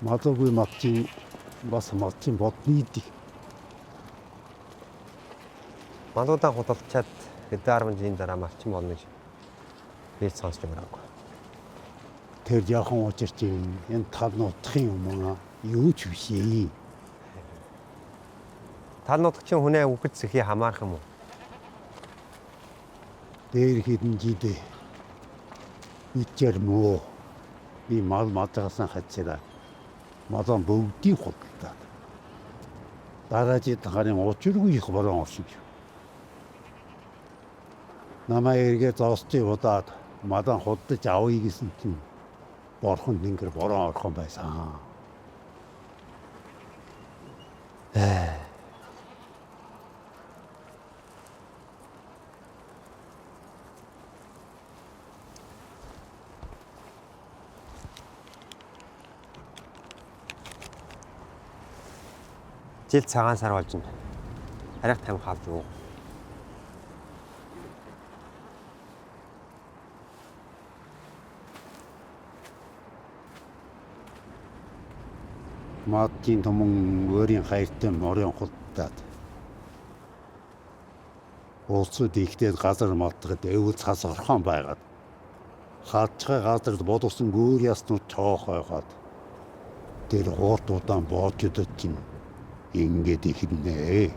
Мадаггүй матчин бас матчин боднийдэг. Мадуудаа худалдчаад хэдэн 10 жилийн дараа малчин болно гэж бийж сонсч байгаагүй. Тэр яхан учирч энэ тал нутгийн юм юу ч биш ээ. Тал нутгийн хүнээ үхэж сэхий хамаарах юм уу? Дээр хідэн жидээ. Ичээр мөө. Би мал мадагсан хацсараа. Мадан бүгдийг худалдаад. Дараа жид харын учиргүй их борон орсон юм. Намаа эргээ зоостой удаад мадан худалдаж авъя гэсэн чинь борхон нэнгэр борон орхон байсан. Жил цагаан сар болж байна. Арих тамхи авч юу? Мадгийн томон өөрийн хайртай морын худалдаад. Улсууд ихтэй газар мадгаад эвгүй цас орхон байгаад. Хаадчгай газарт бодсон гүүр яснууд тоохойгоод. Тэр хуурт удаан боочдод чинь ингээд ихнэ.